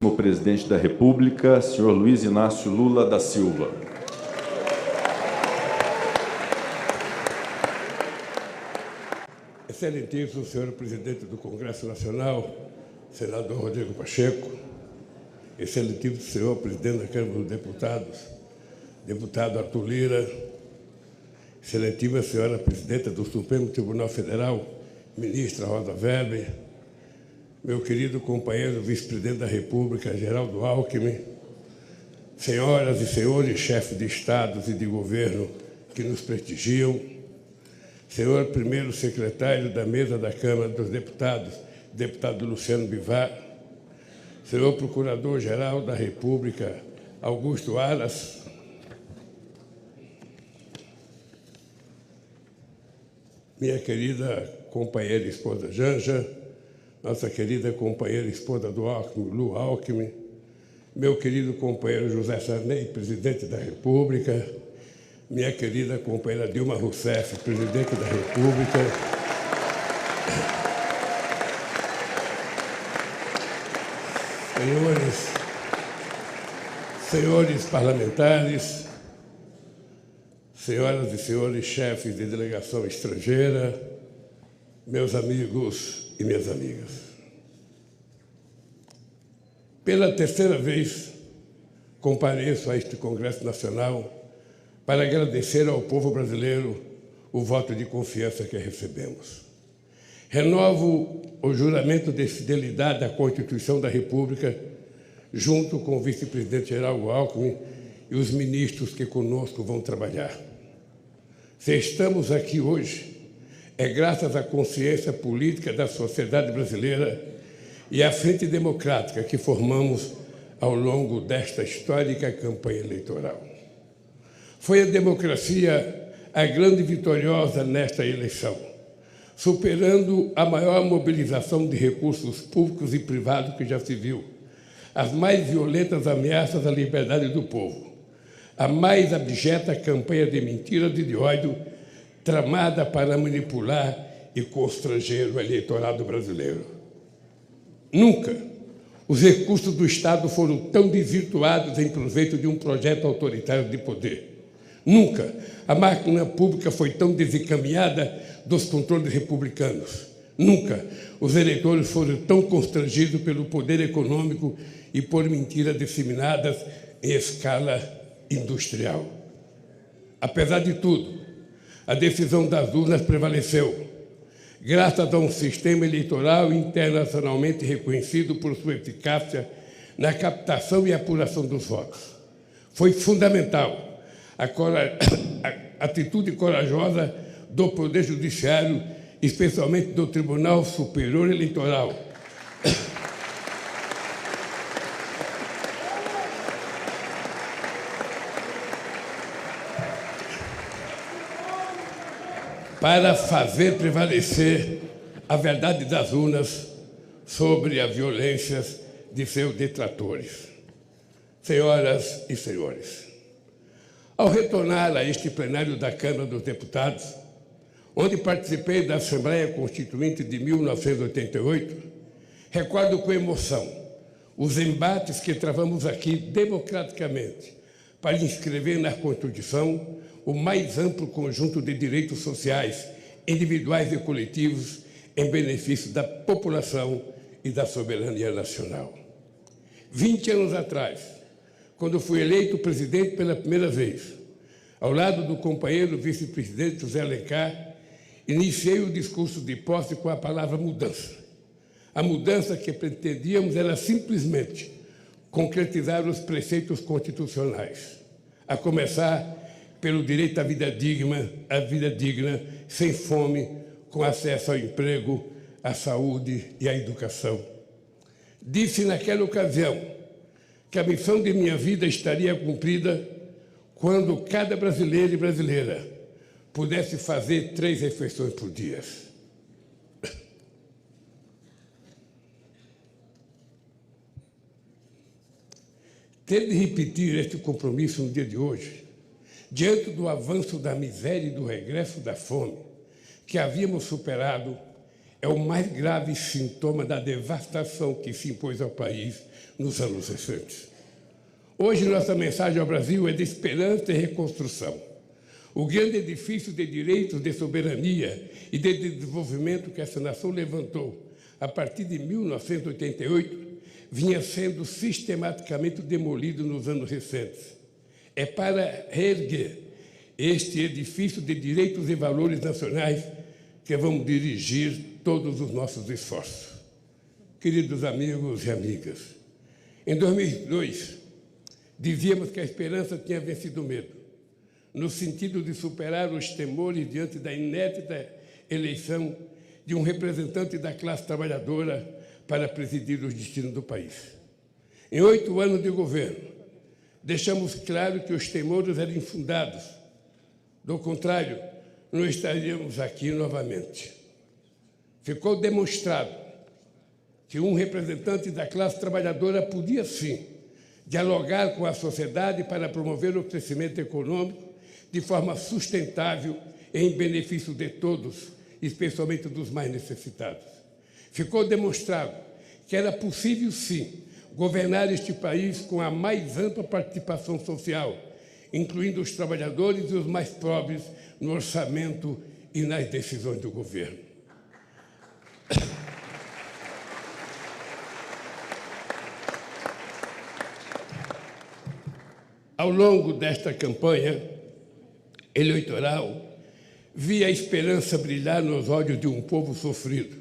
O presidente da República, senhor Luiz Inácio Lula da Silva. Excelentíssimo senhor presidente do Congresso Nacional, senador Rodrigo Pacheco, excelentíssimo senhor presidente da Câmara dos Deputados, deputado Arthur Lira, excelentíssima senhora presidenta do Supremo Tribunal Federal, ministra Rosa Weber, meu querido companheiro vice-presidente da República, Geraldo Alckmin, senhoras e senhores chefes de estados e de governo que nos prestigiam, senhor primeiro secretário da mesa da Câmara dos Deputados, deputado Luciano Bivar, senhor procurador-geral da República, Augusto Aras, minha querida companheira e esposa Janja, nossa querida companheira e esposa do Alckmin, Lu Alckmin, meu querido companheiro José Sarney, presidente da República, minha querida companheira Dilma Rousseff, presidente da República, senhores parlamentares, senhoras e senhores chefes de delegação estrangeira, meus amigos e minhas amigas. Pela terceira vez, compareço a este Congresso Nacional para agradecer ao povo brasileiro o voto de confiança que recebemos. Renovo o juramento de fidelidade à Constituição da República, junto com o vice-presidente Geraldo Alckmin e os ministros que conosco vão trabalhar. Se estamos aqui hoje, é graças à consciência política da sociedade brasileira e à frente democrática que formamos ao longo desta histórica campanha eleitoral. Foi a democracia a grande vitoriosa nesta eleição, superando a maior mobilização de recursos públicos e privados que já se viu, as mais violentas ameaças à liberdade do povo, a mais abjeta campanha de mentiras e de ódio tramada para manipular e constranger o eleitorado brasileiro. Nunca os recursos do Estado foram tão desvirtuados em proveito de um projeto autoritário de poder. Nunca a máquina pública foi tão desencaminhada dos controles republicanos. Nunca os eleitores foram tão constrangidos pelo poder econômico e por mentiras disseminadas em escala industrial. Apesar de tudo, a decisão das urnas prevaleceu, graças a um sistema eleitoral internacionalmente reconhecido por sua eficácia na captação e apuração dos votos. Foi fundamental a atitude corajosa do Poder Judiciário, especialmente do Tribunal Superior Eleitoral, para fazer prevalecer a verdade das urnas sobre as violências de seus detratores. Senhoras e senhores, ao retornar a este plenário da Câmara dos Deputados, onde participei da Assembleia Constituinte de 1988, recordo com emoção os embates que travamos aqui democraticamente para inscrever na Constituição o mais amplo conjunto de direitos sociais, individuais e coletivos, em benefício da população e da soberania nacional. 20 anos atrás, quando fui eleito presidente pela primeira vez, ao lado do companheiro vice-presidente José Alencar, iniciei o discurso de posse com a palavra mudança. A mudança que pretendíamos era simplesmente concretizar os preceitos constitucionais, a começar pelo direito à vida digna, sem fome, com acesso ao emprego, à saúde e à educação. Disse naquela ocasião que a missão de minha vida estaria cumprida quando cada brasileiro e brasileira pudesse fazer 3 refeições por dia. Ter de repetir este compromisso no dia de hoje, diante do avanço da miséria e do regresso da fome que havíamos superado, é o mais grave sintoma da devastação que se impôs ao país nos anos recentes. Hoje, nossa mensagem ao Brasil é de esperança e reconstrução. O grande edifício de direitos, de soberania e de desenvolvimento que essa nação levantou a partir de 1988 vinha sendo sistematicamente demolido nos anos recentes. É para reerguer este edifício de direitos e valores nacionais que vamos dirigir todos os nossos esforços. Queridos amigos e amigas, em 2002, dizíamos que a esperança tinha vencido o medo, no sentido de superar os temores diante da inédita eleição de um representante da classe trabalhadora para presidir os destinos do país. Em 8 anos de governo, deixamos claro que os temores eram infundados. Do contrário, não estaríamos aqui novamente. Ficou demonstrado que um representante da classe trabalhadora podia, sim, dialogar com a sociedade para promover o crescimento econômico de forma sustentável e em benefício de todos, especialmente dos mais necessitados. Ficou demonstrado que era possível, sim, governar este país com a mais ampla participação social, incluindo os trabalhadores e os mais pobres no orçamento e nas decisões do governo. Ao longo desta campanha eleitoral, vi a esperança brilhar nos olhos de um povo sofrido,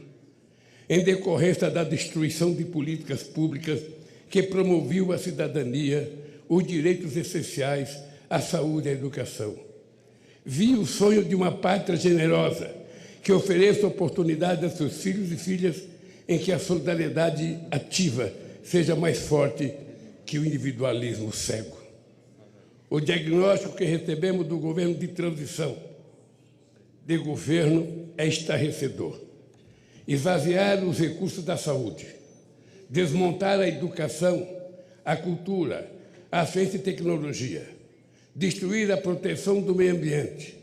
em decorrência da destruição de políticas públicas que promoviam a cidadania, os direitos essenciais, a saúde e a educação. Vi o sonho de uma pátria generosa que ofereça oportunidade a seus filhos e filhas em que a solidariedade ativa seja mais forte que o individualismo cego. O diagnóstico que recebemos do governo de transição de governo é estarrecedor. Esvaziar os recursos da saúde, desmontar a educação, a cultura, a ciência e tecnologia, destruir a proteção do meio ambiente,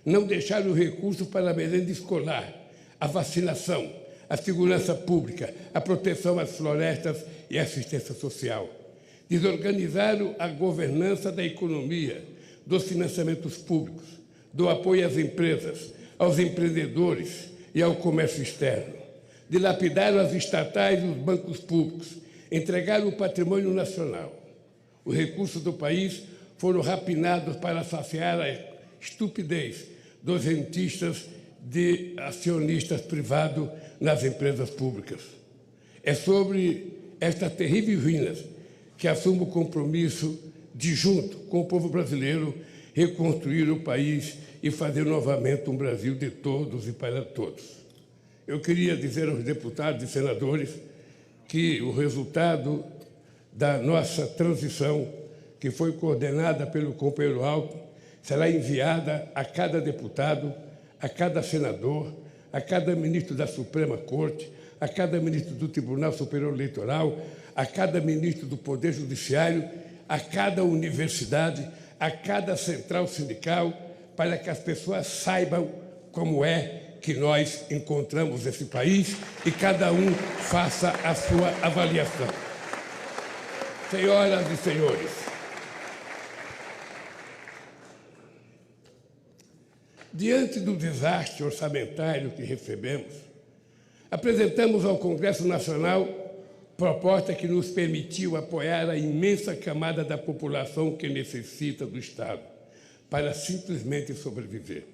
não deixar os recursos para a merenda escolar, a vacinação, a segurança pública, a proteção às florestas e a assistência social, desorganizar a governança da economia, dos financiamentos públicos, do apoio às empresas, aos empreendedores e ao comércio externo, dilapidar as estatais e os bancos públicos, entregar o patrimônio nacional. Os recursos do país foram rapinados para saciar a estupidez dos rentistas de acionistas privados nas empresas públicas. É sobre estas terríveis ruínas que assumo o compromisso de, junto com o povo brasileiro, reconstruir o país e fazer novamente um Brasil de todos e para todos. Eu queria dizer aos deputados e senadores que o resultado da nossa transição, que foi coordenada pelo companheiro Alckmin, será enviada a cada deputado, a cada senador, a cada ministro da Suprema Corte, a cada ministro do Tribunal Superior Eleitoral, a cada ministro do Poder Judiciário, a cada universidade, a cada central sindical, para que as pessoas saibam como é que nós encontramos esse país e cada um faça a sua avaliação. Senhoras e senhores, diante do desastre orçamentário que recebemos, apresentamos ao Congresso Nacional proposta que nos permitiu apoiar a imensa camada da população que necessita do Estado para simplesmente sobreviver.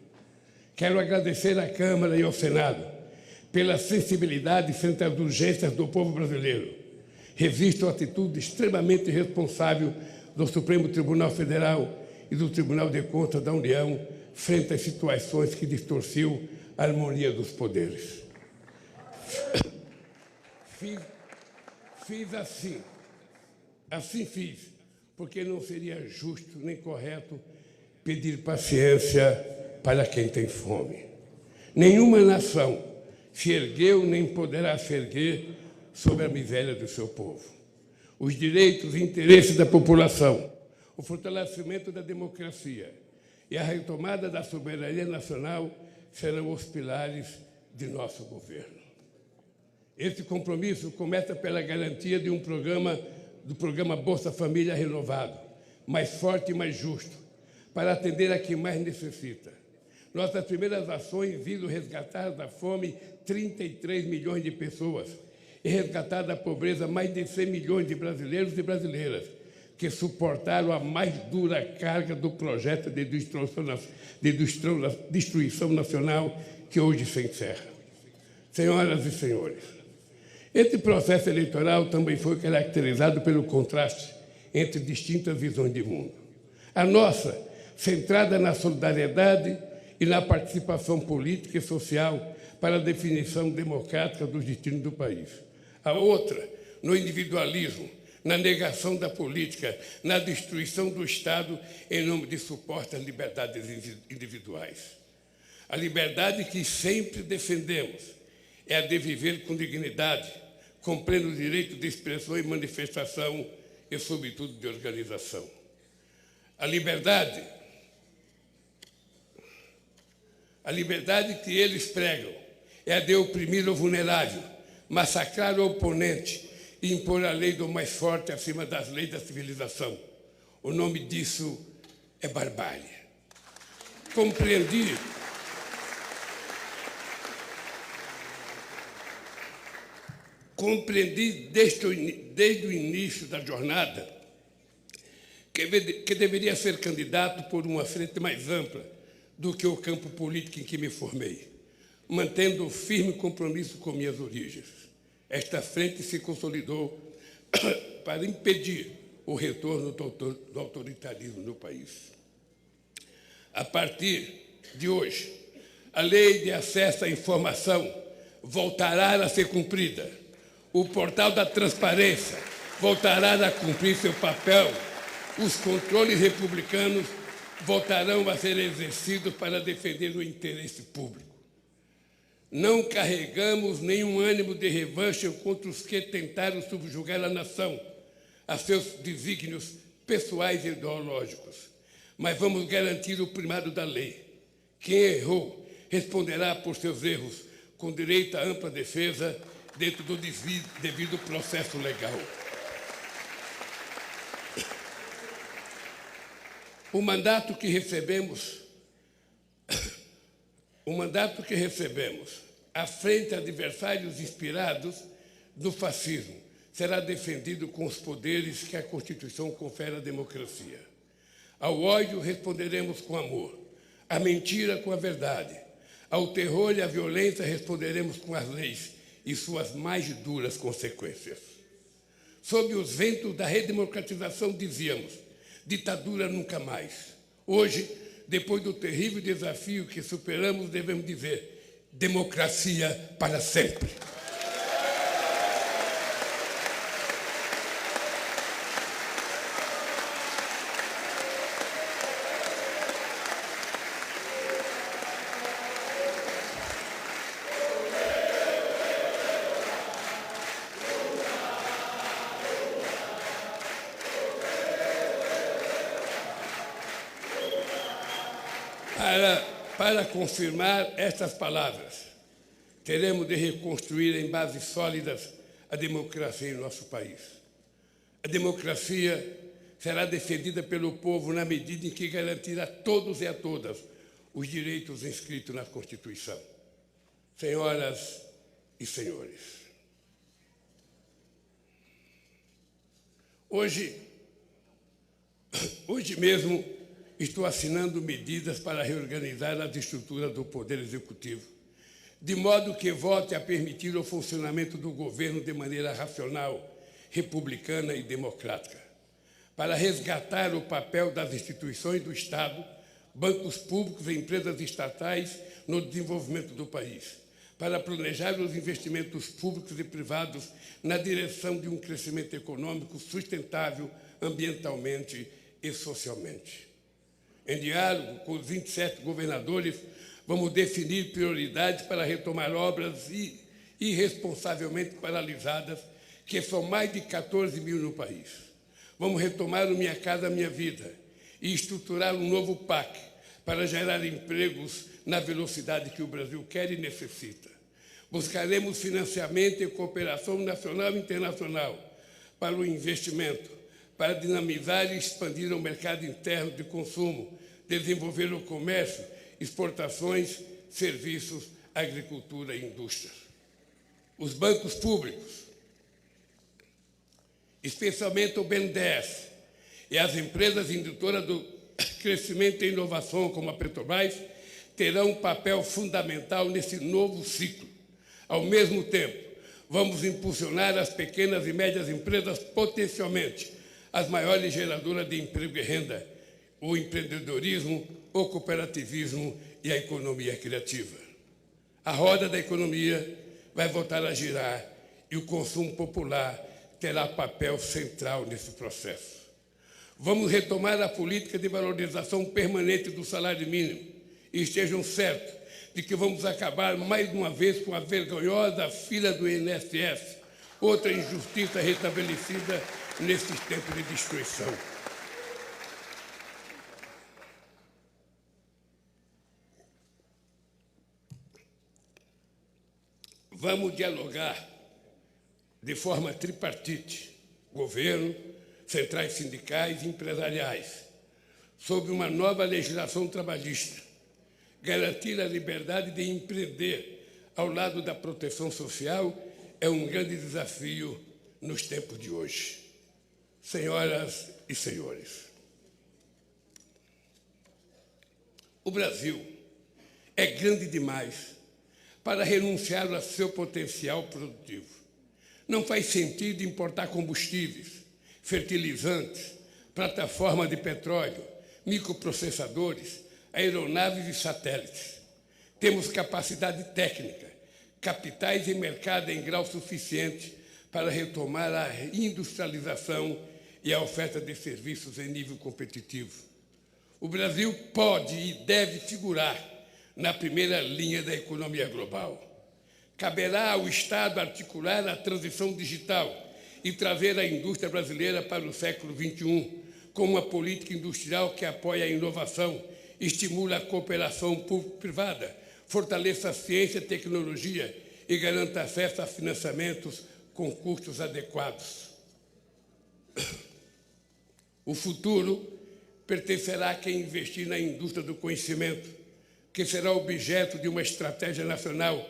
Quero agradecer à Câmara e ao Senado pela sensibilidade frente às urgências do povo brasileiro. Registro a atitude extremamente responsável do Supremo Tribunal Federal e do Tribunal de Contas da União frente às situações que distorciam a harmonia dos poderes. Fiz assim fiz, porque não seria justo nem correto pedir paciência para quem tem fome. Nenhuma nação se ergueu nem poderá se erguer sobre a miséria do seu povo. Os direitos e interesses da população, o fortalecimento da democracia e a retomada da soberania nacional serão os pilares de nosso governo. Esse compromisso começa pela garantia de do programa Bolsa Família renovado, mais forte e mais justo, para atender a quem mais necessita. Nossas primeiras ações visam resgatar da fome 33 milhões de pessoas e resgatar da pobreza mais de 100 milhões de brasileiros e brasileiras que suportaram a mais dura carga do projeto de destruição nacional que hoje se encerra. Senhoras e senhores, esse processo eleitoral também foi caracterizado pelo contraste entre distintas visões de mundo. A nossa, centrada na solidariedade e na participação política e social para a definição democrática dos destinos do país. A outra, no individualismo, na negação da política, na destruição do Estado em nome de supostas liberdades individuais. A liberdade que sempre defendemos é a de viver com dignidade, com pleno direito de expressão e manifestação e, sobretudo, de organização. A liberdade que eles pregam é a de oprimir o vulnerável, massacrar o oponente e impor a lei do mais forte acima das leis da civilização. O nome disso é barbárie. Compreendi desde o início da jornada que deveria ser candidato por uma frente mais ampla do que o campo político em que me formei, mantendo firme compromisso com minhas origens. Esta frente se consolidou para impedir o retorno do autoritarismo no país. A partir de hoje, a lei de acesso à informação voltará a ser cumprida. O portal da transparência voltará a cumprir seu papel. Os controles republicanos voltarão a ser exercidos para defender o interesse público. Não carregamos nenhum ânimo de revanche contra os que tentaram subjugar a nação a seus desígnios pessoais e ideológicos, mas vamos garantir o primado da lei. Quem errou responderá por seus erros, com direito à ampla defesa dentro do devido processo legal. O mandato que recebemos à frente a adversários inspirados no fascismo será defendido com os poderes que a Constituição confere à democracia. Ao ódio responderemos com amor, à mentira com a verdade, ao terror e à violência responderemos com as leis e suas mais duras consequências. Sob os ventos da redemocratização dizíamos: ditadura nunca mais. Hoje, depois do terrível desafio que superamos, devemos dizer: democracia para sempre. Para confirmar estas palavras, teremos de reconstruir em bases sólidas a democracia em nosso país. A democracia será defendida pelo povo na medida em que garantir a todos e a todas os direitos inscritos na Constituição. Senhoras e senhores, hoje mesmo estou assinando medidas para reorganizar as estruturas do Poder Executivo, de modo que volte a permitir o funcionamento do governo de maneira racional, republicana e democrática, para resgatar o papel das instituições do Estado, bancos públicos e empresas estatais no desenvolvimento do país, para planejar os investimentos públicos e privados na direção de um crescimento econômico sustentável ambientalmente e socialmente. Em diálogo com os 27 governadores, vamos definir prioridades para retomar obras irresponsavelmente paralisadas, que são mais de 14 mil no país. Vamos retomar o Minha Casa Minha Vida e estruturar um novo PAC para gerar empregos na velocidade que o Brasil quer e necessita. Buscaremos financiamento e cooperação nacional e internacional para o investimento, para dinamizar e expandir o mercado interno de consumo, desenvolver o comércio, exportações, serviços, agricultura e indústria. Os bancos públicos, especialmente o BNDES, e as empresas indutoras do crescimento e inovação, como a Petrobras, terão um papel fundamental nesse novo ciclo. Ao mesmo tempo, vamos impulsionar as pequenas e médias empresas, potencialmente as maiores geradoras de emprego e renda, o empreendedorismo, o cooperativismo e a economia criativa. A roda da economia vai voltar a girar e o consumo popular terá papel central nesse processo. Vamos retomar a política de valorização permanente do salário mínimo e estejam certos de que vamos acabar mais uma vez com a vergonhosa fila do INSS, outra injustiça restabelecida nesses tempos de destruição. Vamos dialogar de forma tripartite, governo, centrais sindicais e empresariais, sobre uma nova legislação trabalhista, garantir a liberdade de empreender ao lado da proteção social é um grande desafio nos tempos de hoje. Senhoras e senhores, o Brasil é grande demais para renunciar ao seu potencial produtivo. Não faz sentido importar combustíveis, fertilizantes, plataforma de petróleo, microprocessadores, aeronaves e satélites. Temos capacidade técnica, capitais e mercado em grau suficiente para retomar a industrialização e a oferta de serviços em nível competitivo. O Brasil pode e deve figurar na primeira linha da economia global. Caberá ao Estado articular a transição digital e trazer a indústria brasileira para o século XXI, com uma política industrial que apoia a inovação, estimula a cooperação público-privada, fortaleça a ciência e tecnologia e garanta acesso a financiamentos com custos adequados. O futuro pertencerá a quem investir na indústria do conhecimento, que será objeto de uma estratégia nacional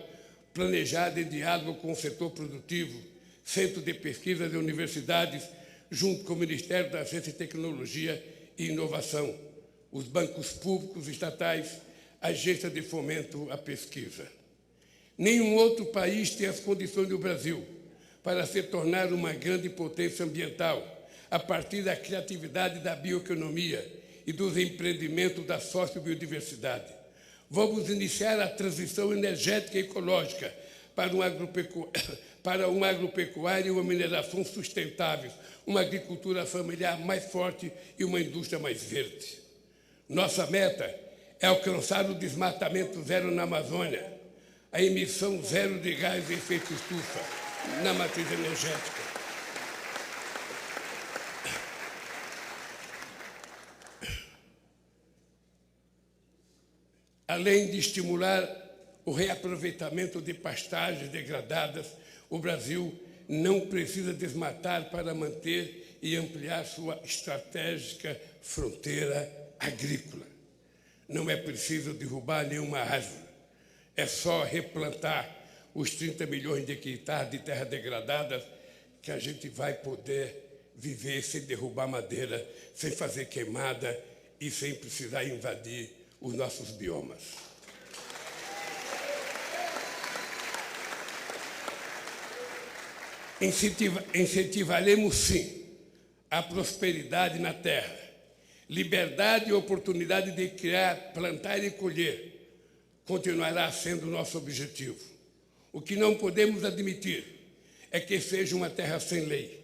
planejada em diálogo com o setor produtivo, centro de pesquisas e universidades, junto com o Ministério da Ciência e Tecnologia e Inovação, os bancos públicos estatais, agência de fomento à pesquisa. Nenhum outro país tem as condições do Brasil para se tornar uma grande potência ambiental, a partir da criatividade da bioeconomia e dos empreendimentos da sociobiodiversidade. Vamos iniciar a transição energética e ecológica para uma agropecuária e uma mineração sustentáveis, uma agricultura familiar mais forte e uma indústria mais verde. Nossa meta é alcançar o desmatamento zero na Amazônia, a emissão zero de gás de efeito estufa na matriz energética. Além de estimular o reaproveitamento de pastagens degradadas, o Brasil não precisa desmatar para manter e ampliar sua estratégica fronteira agrícola. Não é preciso derrubar nenhuma árvore. É só replantar os 30 milhões de hectares de terra degradada que a gente vai poder viver sem derrubar madeira, sem fazer queimada e sem precisar invadir os nossos biomas. Incentivaremos, sim, a prosperidade na terra, liberdade e oportunidade de criar, plantar e colher continuará sendo nosso objetivo. O que não podemos admitir é que seja uma terra sem lei.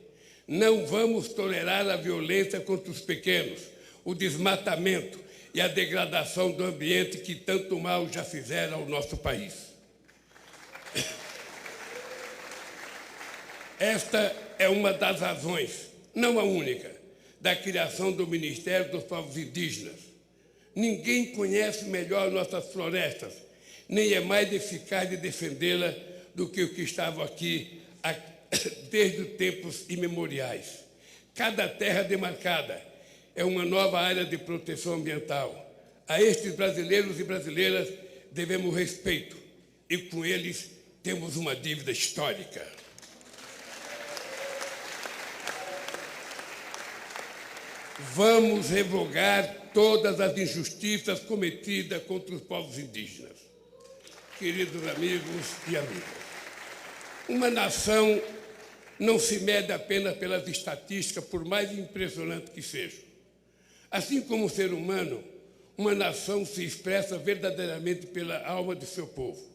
Não vamos tolerar a violência contra os pequenos, o desmatamento e a degradação do ambiente que tanto mal já fizeram ao nosso país. Esta é uma das razões, não a única, da criação do Ministério dos Povos Indígenas. Ninguém conhece melhor nossas florestas, nem é mais eficaz de defendê-la do que o que estava aqui desde tempos imemoriais. Cada terra demarcada é uma nova área de proteção ambiental. A estes brasileiros e brasileiras devemos respeito e com eles temos uma dívida histórica. Vamos revogar todas as injustiças cometidas contra os povos indígenas. Queridos amigos e amigas, uma nação não se mede apenas pelas estatísticas, por mais impressionante que sejam. Assim como o ser humano, uma nação se expressa verdadeiramente pela alma de seu povo.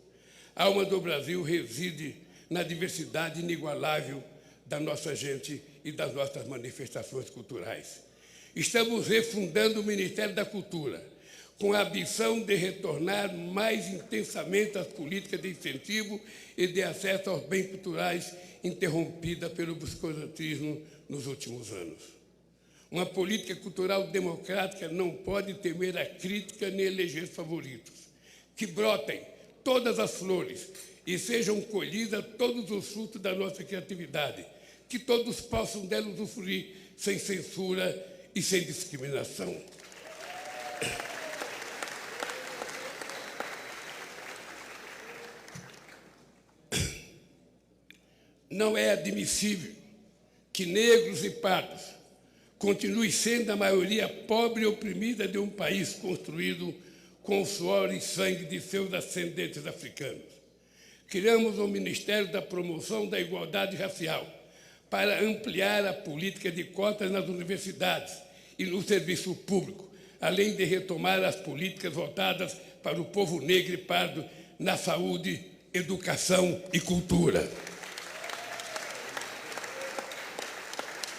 A alma do Brasil reside na diversidade inigualável da nossa gente e das nossas manifestações culturais. Estamos refundando o Ministério da Cultura, com a ambição de retornar mais intensamente às políticas de incentivo e de acesso aos bens culturais interrompida pelo obscurantismo nos últimos anos. Uma política cultural democrática não pode temer a crítica nem eleger favoritos. Que brotem todas as flores e sejam colhidas todos os frutos da nossa criatividade, que todos possam dela usufruir sem censura e sem discriminação. Não é admissível que negros e pardos continuem sendo a maioria pobre e oprimida de um país construído com o suor e sangue de seus ascendentes africanos. Criamos o Ministério da Promoção da Igualdade Racial para ampliar a política de cotas nas universidades e no serviço público, além de retomar as políticas voltadas para o povo negro e pardo na saúde, educação e cultura.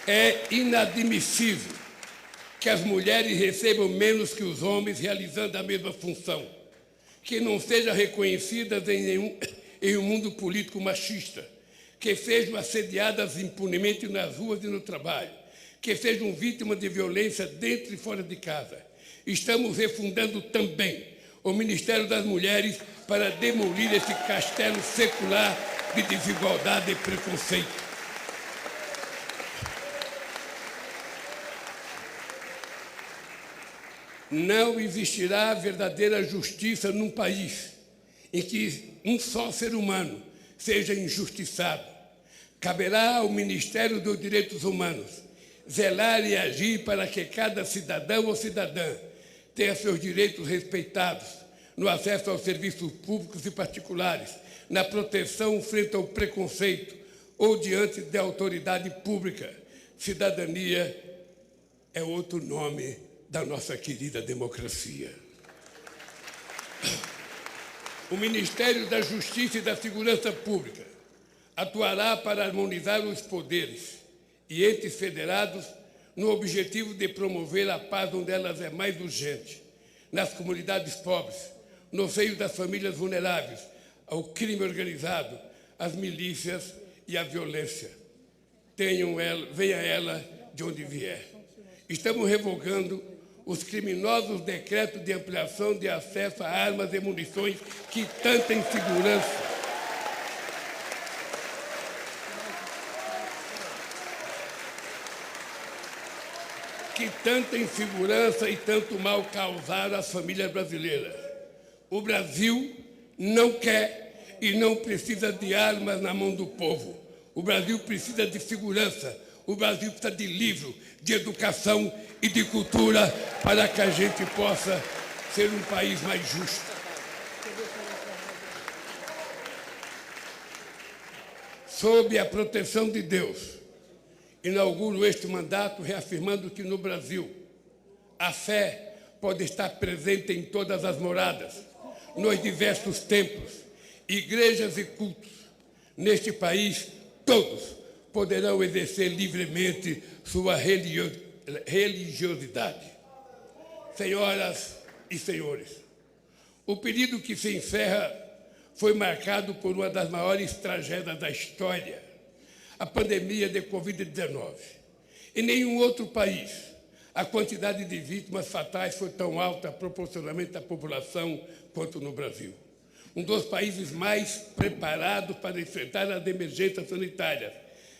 É inadmissível que as mulheres recebam menos que os homens realizando a mesma função, que não sejam reconhecidas em um mundo político machista, que sejam assediadas impunemente nas ruas e no trabalho, que sejam vítimas de violência dentro e fora de casa. Estamos refundando também o Ministério das Mulheres para demolir esse castelo secular de desigualdade e preconceito. Não existirá verdadeira justiça num país em que um só ser humano seja injustiçado. Caberá ao Ministério dos Direitos Humanos zelar e agir para que cada cidadão ou cidadã tenha seus direitos respeitados no acesso aos serviços públicos e particulares, na proteção frente ao preconceito ou diante da autoridade pública. Cidadania é outro nome da nossa querida democracia. O Ministério da Justiça e da Segurança Pública atuará para harmonizar os poderes e entes federados no objetivo de promover a paz onde elas é mais urgente, nas comunidades pobres, no seio das famílias vulneráveis, ao crime organizado, às milícias e à violência. Venha ela de onde vier. Estamos revogando os criminosos decretos de ampliação de acesso a armas e munições que tanta insegurança e tanto mal causaram às famílias brasileiras. O Brasil não quer e não precisa de armas na mão do povo. O Brasil precisa de segurança. O Brasil precisa de livro, de educação e de cultura para que a gente possa ser um país mais justo. Sob a proteção de Deus, inauguro este mandato reafirmando que no Brasil a fé pode estar presente em todas as moradas, nos diversos templos, igrejas e cultos. Neste país, todos poderão exercer livremente sua religiosidade. Senhoras e senhores, o período que se encerra foi marcado por uma das maiores tragédias da história, a pandemia de Covid-19. Em nenhum outro país a quantidade de vítimas fatais foi tão alta proporcionalmente à população quanto no Brasil. um dos países mais preparados para enfrentar as emergências sanitárias,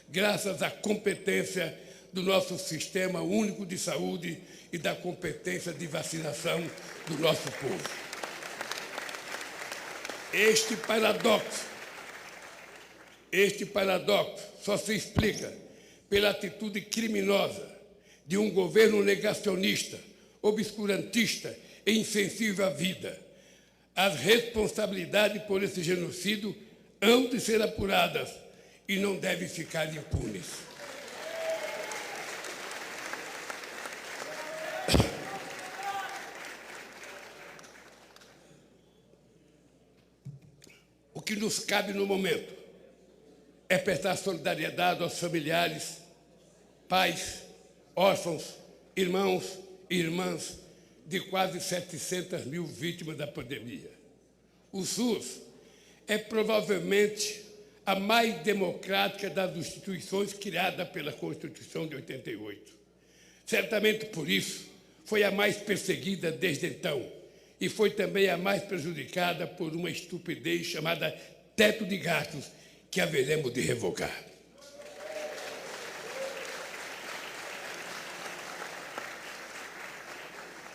graças à competência do nosso Sistema Único de Saúde e da competência de vacinação do nosso povo. Este paradoxo só se explica pela atitude criminosa de um governo negacionista, obscurantista e insensível à vida. As responsabilidades por esse genocídio hão de ser apuradas e não devem ficar impunes. O que nos cabe no momento é prestar solidariedade aos familiares, pais, órfãos, irmãos e irmãs de quase 700 mil vítimas da pandemia. O SUS é provavelmente a mais democrática das instituições criada pela Constituição de 88. Certamente por isso foi a mais perseguida desde então e foi também a mais prejudicada por uma estupidez chamada teto de gastos que haveremos de revogar.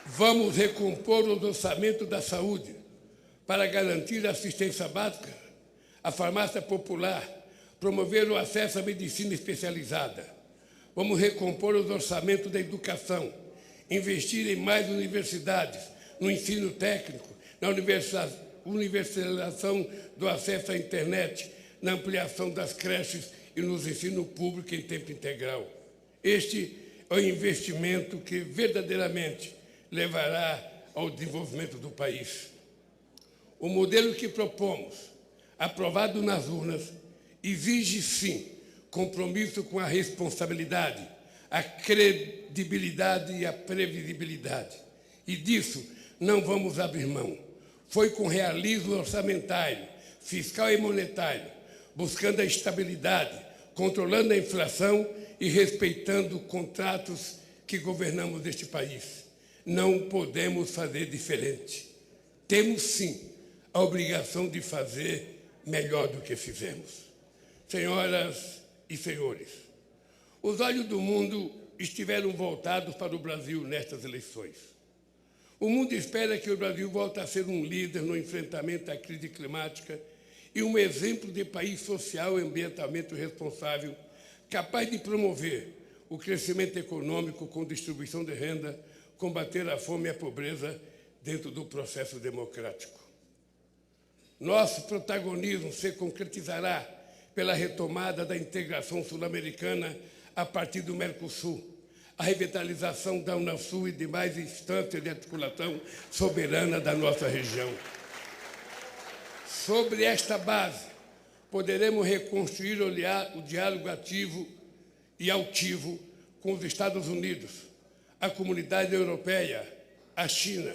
Vamos recompor os orçamentos da saúde para garantir a assistência básica, a farmácia popular, promover o acesso à medicina especializada. Vamos recompor os orçamentos da educação, investir em mais universidades, no ensino técnico, na universalização do acesso à internet, na ampliação das creches e no ensino público em tempo integral. Este é o investimento que verdadeiramente levará ao desenvolvimento do país. O modelo que propomos, aprovado nas urnas, exige, sim, compromisso com a responsabilidade, a credibilidade e a previsibilidade. E disso não vamos abrir mão. Foi com realismo orçamentário, fiscal e monetário, buscando a estabilidade, controlando a inflação e respeitando contratos que governamos este país. Não podemos fazer diferente. Temos, sim, a obrigação de fazer melhor do que fizemos. Senhoras e senhores, os olhos do mundo estiveram voltados para o Brasil nestas eleições. O mundo espera que o Brasil volte a ser um líder no enfrentamento à crise climática e um exemplo de país social e ambientalmente responsável, capaz de promover o crescimento econômico com distribuição de renda, combater a fome e a pobreza dentro do processo democrático. Nosso protagonismo se concretizará pela retomada da integração sul-americana a partir do Mercosul, a revitalização da Unasul e demais instâncias de articulação soberana da nossa região. Sobre esta base, poderemos reconstruir o diálogo ativo e altivo com os Estados Unidos, a comunidade europeia, a China,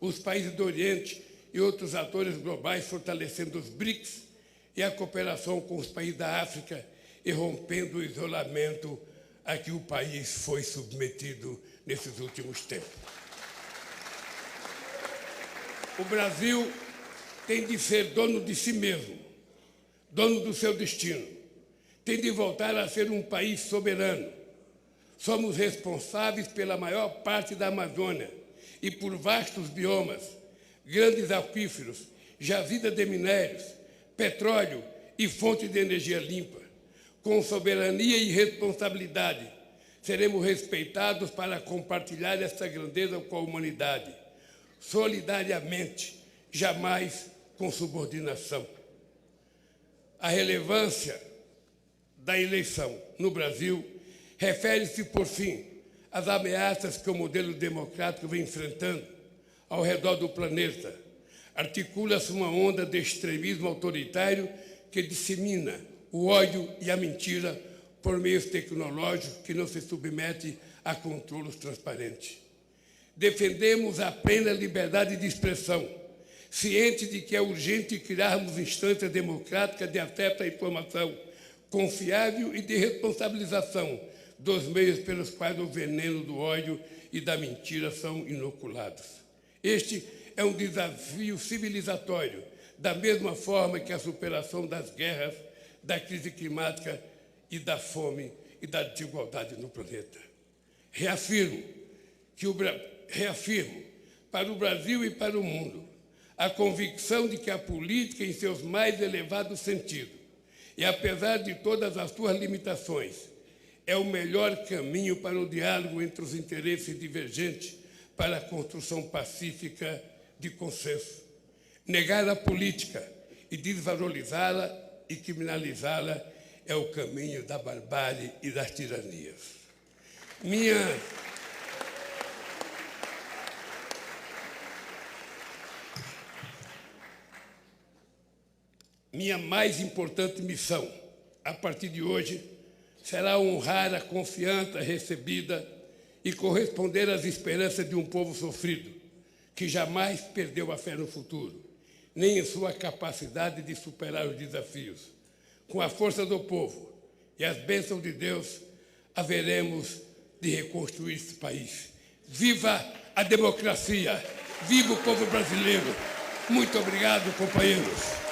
os países do Oriente e outros atores globais, fortalecendo os BRICS e a cooperação com os países da África e rompendo o isolamento a que o país foi submetido nesses últimos tempos. O Brasil tem de ser dono de si mesmo, dono do seu destino. Tem de voltar a ser um país soberano. Somos responsáveis pela maior parte da Amazônia e por vastos biomas, grandes aquíferos, jazidas de minérios, petróleo e fontes de energia limpa. Com soberania e responsabilidade, seremos respeitados para compartilhar essa grandeza com a humanidade, solidariamente, jamais com subordinação. A relevância da eleição no Brasil refere-se, por fim, às ameaças que o modelo democrático vem enfrentando ao redor do planeta. Articula-se uma onda de extremismo autoritário que dissemina o ódio e a mentira por meios tecnológicos que não se submete a controles transparentes. Defendemos a plena liberdade de expressão, cientes de que é urgente criarmos instâncias democráticas de acesso à informação confiável e de responsabilização dos meios pelos quais o veneno do ódio e da mentira são inoculados. Este é um desafio civilizatório, da mesma forma que a superação das guerras, da crise climática e da fome e da desigualdade no planeta. Reafirmo para o Brasil e para o mundo a convicção de que a política, em seus mais elevados sentidos, e apesar de todas as suas limitações, é o melhor caminho para o diálogo entre os interesses divergentes para a construção pacífica de consenso. Negar a política e desvalorizá-la e criminalizá-la é o caminho da barbárie e das tiranias. Minha mais importante missão, a partir de hoje, será honrar a confiança recebida e corresponder às esperanças de um povo sofrido, que jamais perdeu a fé no futuro, nem em sua capacidade de superar os desafios. Com a força do povo e as bênçãos de Deus, haveremos de reconstruir esse país. Viva a democracia! Viva o povo brasileiro! Muito obrigado, companheiros!